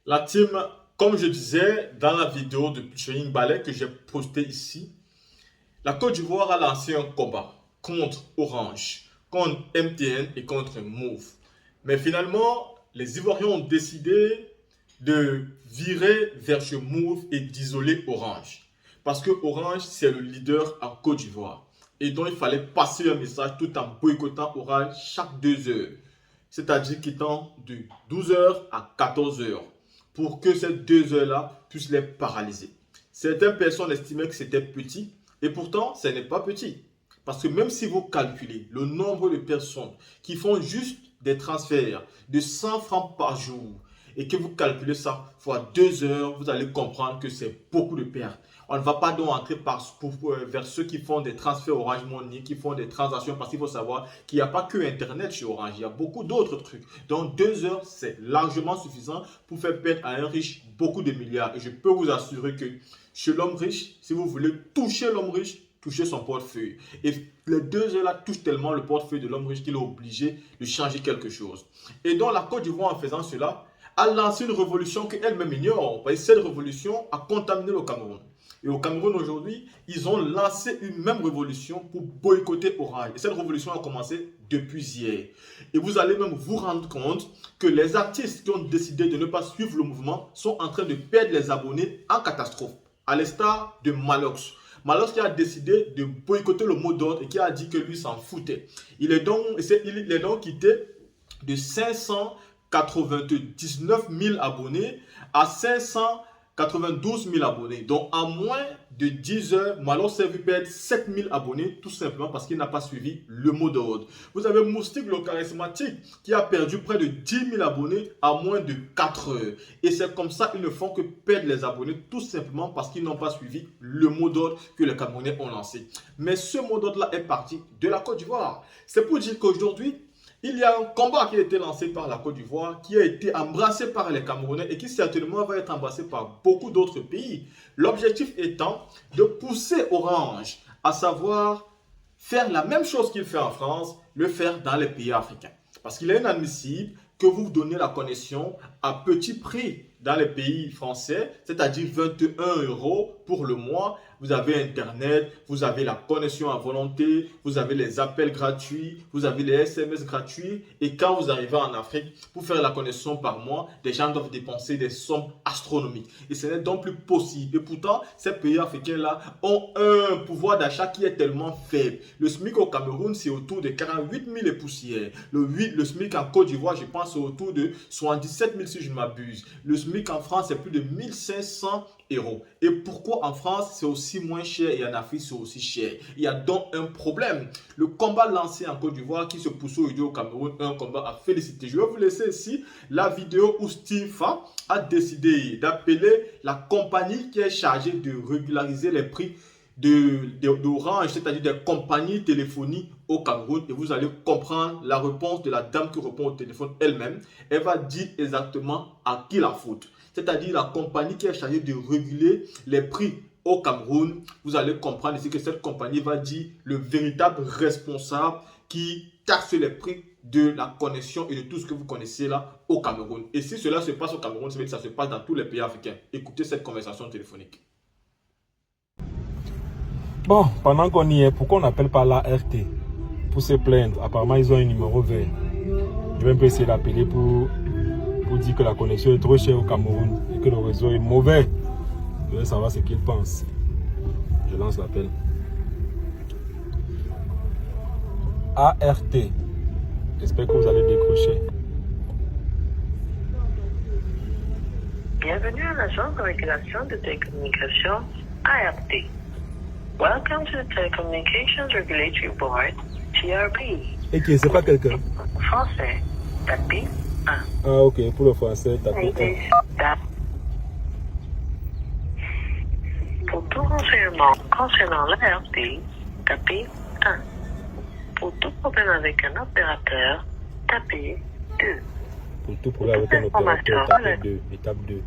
La team, comme je disais dans la vidéo de Trading Ballet que j'ai postée ici, la Côte d'Ivoire a lancé un combat contre Orange, contre MTN et contre Move. Mais finalement, les Ivoiriens ont décidé de virer vers ce Move et d'isoler Orange. Parce que Orange, c'est le leader en Côte d'Ivoire. Et donc, il fallait passer un message tout en boycottant Orange chaque 2 heures. C'est-à-dire quittant de 12 heures à 14 heures pour que ces 2 heures-là puissent les paralyser. Certaines personnes estimaient que c'était petit et pourtant, ce n'est pas petit. Parce que même si vous calculez le nombre de personnes qui font juste des transferts de 100 francs par jour et que vous calculez ça fois 2 heures, vous allez comprendre que c'est beaucoup de pertes. On ne va pas donc entrer vers ceux qui font des transferts Orange Money, qui font des transactions, parce qu'il faut savoir qu'il n'y a pas que Internet chez Orange, il y a beaucoup d'autres trucs. Donc 2 heures, c'est largement suffisant pour faire perdre à un riche beaucoup de milliards. Et je peux vous assurer que chez l'homme riche, si vous voulez toucher l'homme riche, toucher son portefeuille. Et les 2 heures là touchent tellement le portefeuille de l'homme riche qu'il est obligé de changer quelque chose. Et donc la Côte d'Ivoire, en faisant cela, a lancé une révolution qu'elle-même ignore. Cette révolution a contaminé le Cameroun. Et au Cameroun aujourd'hui, ils ont lancé une même révolution pour boycotter Orange. Et cette révolution a commencé depuis hier. Et vous allez même vous rendre compte que les artistes qui ont décidé de ne pas suivre le mouvement sont en train de perdre les abonnés en catastrophe. À l'instar de Malox. Malox qui a décidé de boycotter le mot d'ordre et qui a dit que lui s'en foutait. Il est donc quitté de 599 000 abonnés à 592 000 abonnés. Donc, en moins de 10 heures, Malox s'est vu perdre 7 000 abonnés, tout simplement parce qu'il n'a pas suivi le mot d'ordre. Vous avez Moustique, le charismatique, qui a perdu près de 10 000 abonnés à moins de 4 heures. Et c'est comme ça qu'ils ne font que perdre les abonnés, tout simplement parce qu'ils n'ont pas suivi le mot d'ordre que les Camerounais ont lancé. Mais ce mot d'ordre-là est parti de la Côte d'Ivoire. C'est pour dire qu'aujourd'hui, il y a un combat qui a été lancé par la Côte d'Ivoire, qui a été embrassé par les Camerounais et qui certainement va être embrassé par beaucoup d'autres pays. L'objectif étant de pousser Orange, à savoir faire la même chose qu'il fait en France, le faire dans les pays africains. Parce qu'il est inadmissible que vous donnez la connexion à petit prix dans les pays français, c'est-à-dire 21 € pour le mois. Vous avez Internet, vous avez la connexion à volonté, vous avez les appels gratuits, vous avez les SMS gratuits. Et quand vous arrivez en Afrique, pour faire la connexion par mois, les gens doivent dépenser des sommes astronomiques. Et ce n'est donc plus possible. Et pourtant, ces pays africains-là ont un pouvoir d'achat qui est tellement faible. Le SMIC au Cameroun, c'est autour de 48 000 et poussières. Le SMIC en Côte d'Ivoire, je pense, c'est autour de 77 000 si je ne m'abuse. Le SMIC en France, c'est plus de 1500 €. Et pourquoi en France, c'est aussi moins cher et en Afrique, c'est aussi cher? Il y a donc un problème. Le combat lancé en Côte d'Ivoire qui se pousse aujourd'hui au Cameroun est un combat à féliciter. Je vais vous laisser ici la vidéo où Stifa a décidé d'appeler la compagnie qui est chargée de régulariser les prix d'Orange, c'est-à-dire des compagnies téléphoniques au Cameroun, et vous allez comprendre la réponse de la dame qui répond au téléphone elle-même. Elle va dire exactement à qui la faute. C'est-à-dire la compagnie qui est chargée de réguler les prix au Cameroun. Vous allez comprendre ici que cette compagnie va dire le véritable responsable qui taxe les prix de la connexion et de tout ce que vous connaissez là au Cameroun. Et si cela se passe au Cameroun, ça veut dire que ça se passe dans tous les pays africains. Écoutez cette conversation téléphonique. Bon, pendant qu'on y est, pourquoi on n'appelle pas l'ART pour se plaindre? Apparemment, ils ont un numéro vert. Je vais un peu essayer d'appeler pour dire que la connexion est trop chère au Cameroun et que le réseau est mauvais. Je vais savoir ce qu'ils pensent. Je lance l'appel. ART. J'espère que vous allez décrocher. Bienvenue à l'Agence de régulation de télécommunications ART. Welcome to the Telecommunications Regulatory Board, TRB. Et qui c'est pas quelqu'un? Français, tapez 1. Ah ok, pour le français, tapez 1. Pour tout renseignement concernant l'ART, tapez 1. Pour tout problème avec un opérateur, tapez 2. Pour tout problème avec un opérateur, tapez 2. Étape 2.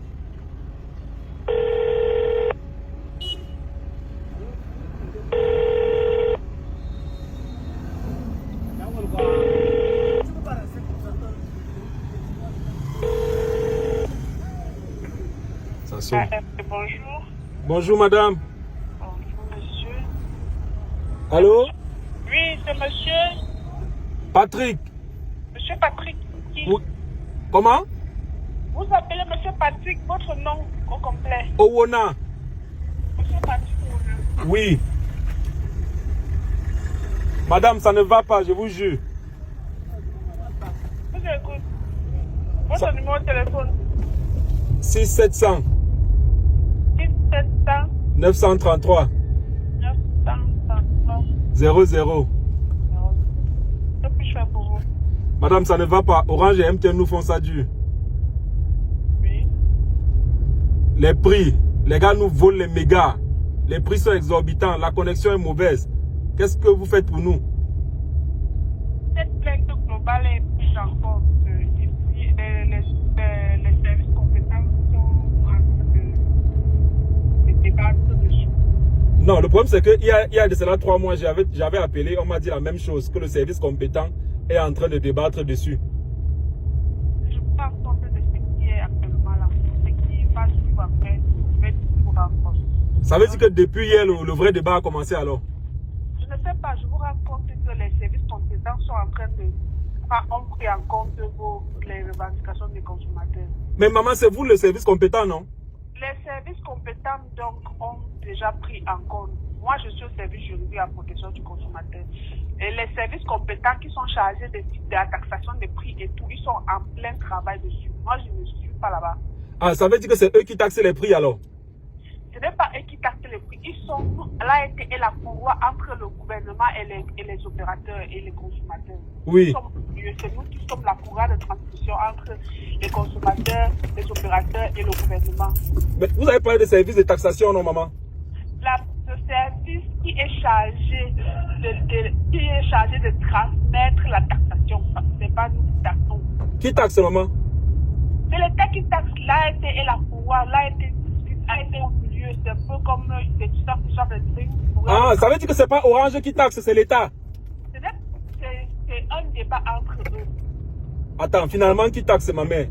Ça sonne. Bonjour. Bonjour madame. Bonjour, monsieur. Allô? Oui, c'est monsieur. Patrick. Monsieur Patrick. Qui? Oui. Comment? Vous appelez monsieur Patrick, votre nom au complet. Owona. Monsieur Patrick. Oui. Madame, ça ne va pas, je vous jure. Vous écoute. Votre Ça- numéro de téléphone. 6700 1700 933 933. 00. Que puis-je faire pour vous? Madame, ça ne va pas. Orange et MTN nous font ça dur. Oui. Les prix, les gars nous volent les mégas. Les prix sont exorbitants, la connexion est mauvaise. Qu'est-ce que vous faites pour nous? Cette plainte globale est prise en compte. Et puis, les services compétents sont en train de débattre dessus. Non, le problème c'est que il y a de cela 3 mois, j'avais appelé, on m'a dit la même chose, que le service compétent est en train de débattre dessus. Je ne pas compte de ce qui est actuellement là. Ce qui va suivre après, je vais vous rencontrer. Ça veut dire que depuis hier, le vrai débat a commencé alors. Je ne sais pas, je vous raconte que les services compétents sont en train de ont pris en compte les revendications des consommateurs. Mais maman, c'est vous le service compétent, non? Les services compétents donc ont déjà pris en compte. Moi, je suis au service juridique à protection du consommateur. Et les services compétents qui sont chargés de la taxation des prix et tout, ils sont en plein travail dessus. Moi, je ne suis pas là-bas. Ah, ça veut dire que c'est eux qui taxent les prix alors? Ce n'est pas eux qui taxent les prix. Ils sont l'ART et la courroie entre le gouvernement et les opérateurs et les consommateurs. Oui. C'est nous qui sommes la courroie de transmission entre les consommateurs, les opérateurs et le gouvernement. Mais vous avez parlé de services de taxation, non maman? Le service qui est chargé de transmettre la taxation, ce n'est pas nous qui taxons. Qui taxe maman? C'est l'État qui taxe l'ART et la courroie. L'ART au milieu, c'est un peu comme des histoires qui sont des trucs. Ah, ça veut dire que c'est pas Orange qui taxe, c'est l'État. C'est un débat entre eux. Attends, finalement, qui taxe ma mère?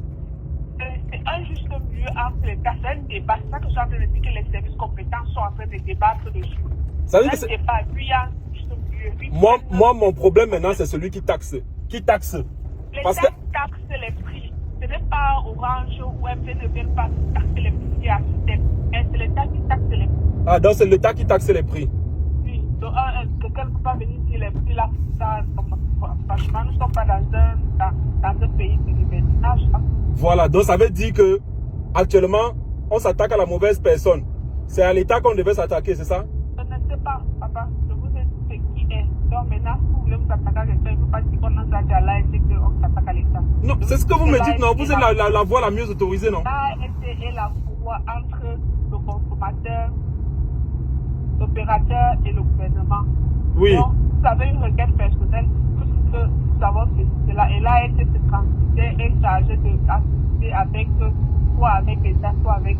C'est un juste milieu entre l'État. C'est un débat. C'est ça que je suis en train de dire que les services compétents sont en train de débattre dessus. Ça veut dire que C'est un c'est... débat. Lui, il y a un juste milieu. Lui, Moi, mon problème maintenant, c'est celui qui taxe. Qui taxe? Parce l'État que... taxe les prix. Ce n'est pas Orange ou MTN ne viennent pas taxer les prix à système. C'est l'État qui taxe les prix. Ah, donc c'est l'État qui taxe les prix. Oui. Donc, quelqu'un ne peut pas venir dire les prix là. Franchement, nous ne sommes pas dans un pays de libertinage. Voilà, donc ça veut dire que actuellement, on s'attaque à la mauvaise personne. C'est à l'État qu'on devait s'attaquer, c'est ça? Je ne sais pas, papa. Je vous ai dit ce qui est. Donc maintenant, si vous voulez vous attaquer à l'État, il ne faut pas dire qu'on a déjà à l'ART et qu'on s'attaque à l'État. Non, c'est ce que vous me dites, non? Vous êtes la voie la mieux autorisée, non? L'ART est la courroie entre le consommateur, l'opérateur et le gouvernement. Oui. Donc, vous avez une requête personnelle, tout ce que nous avons fait cela. Et l'ART se transmet est chargé d'assister avec soit avec l'État, soit avec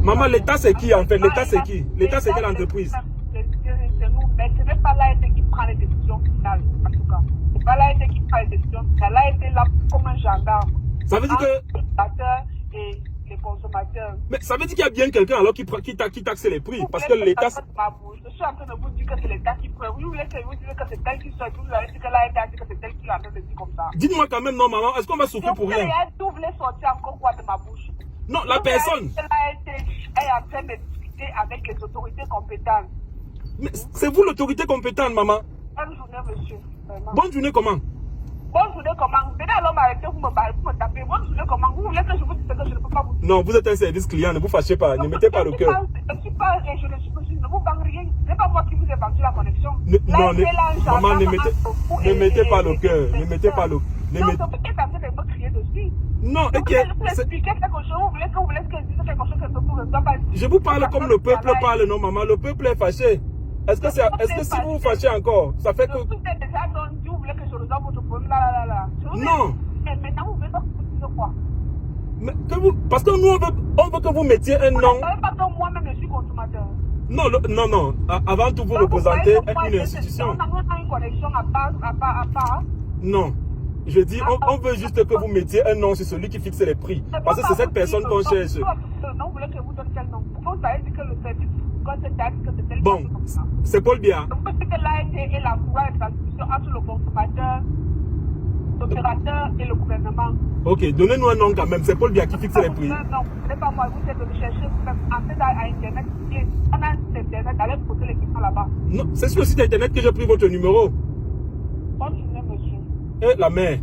Maman, l'État c'est qui en fait? L'État c'est qui? L'État c'est quelle entreprise? C'est nous, mais ce n'est pas l'ART qui prend les décisions finales, en tout cas. Ce n'est pas l'ART qui prend les décisions finales. L'ART est là comme un gendarme. Ça veut dire que... Les opérateurs et les consommateurs. Mais ça veut dire qu'il y a bien quelqu'un alors qui taxe les prix. Parce que l'État... Je suis en train de vous dire que c'est l'État qui prend. Vous voulez que je vous dise que c'est tel qui soit. Vous allez dire que l'État a dit que c'est tel qui est en train de dire comme ça. Dites-moi quand même, non maman, est-ce qu'on va souffrir pour rien? Vous voulez sortir encore quoi de ma bouche? Non, la personne. L'ART est en train de discuter avec les autorités compétentes. Mais c'est vous l'autorité compétente, maman. Bonne journée, monsieur. Vraiment. Bonne journée comment? Bonne journée, comment? Venez alors m'arrêter, vous me tapez. Bonne journée, comment? Vous voulez que je vous dise que je ne peux pas vous dire? Non, vous êtes un service client, ne vous fâchez pas, ne mettez pas le cœur. Je ne suis pas, je ne vous vends rien. Ce n'est pas moi qui vous ai vendu la connexion. Non, maman, ne mettez pas le cœur, ne mettez pas le... Donc, vous êtes en train de me crier dessus. Non, Vous expliquez quelque chose, vous voulez que je dise quelque chose que je ne peux pas dire. je vous parle comme le peuple parle, non maman, le peuple est fâché. Est-ce que si vous vous fâchez encore, ça fait que... Je vous ai déjà dit, vous voulez que je résolve votre problème là. Non. Mais maintenant, vous voulez que dire quoi? Mais parce que nous, on veut que vous mettiez un nom. Vous ne savez pas que moi-même, je suis consommateur. Non. Avant tout, vous représentez une institution. On a une connexion à part. Non. Je dis, on veut juste que vous mettiez un nom sur celui qui fixe les prix. Parce que c'est cette personne qu'on cherche. Non, vous voulez que que c'est taxe, que c'est tel Bon, comme ça. c'est Paul Biya. Donc, c'est que l'ART est la courroie de transmission entre le consommateur, l'opérateur et le gouvernement. Ok, donnez-nous un nom quand même. C'est Paul Biya qui fixe les prix. Non, ce n'est pas moi. Vous êtes de chercher vous-même. En fait, à Internet, on a un site Internet, allez poser les questions là-bas. Non, c'est sur le site Internet que j'ai pris votre numéro. Continuez, monsieur. Eh, la mère.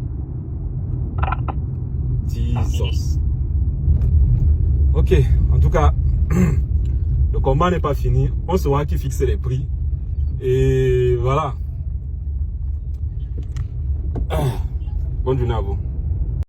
Jesus. Ok, en tout cas, le combat n'est pas fini. On saura qui fixe les prix. Et voilà. Bonne journée à vous.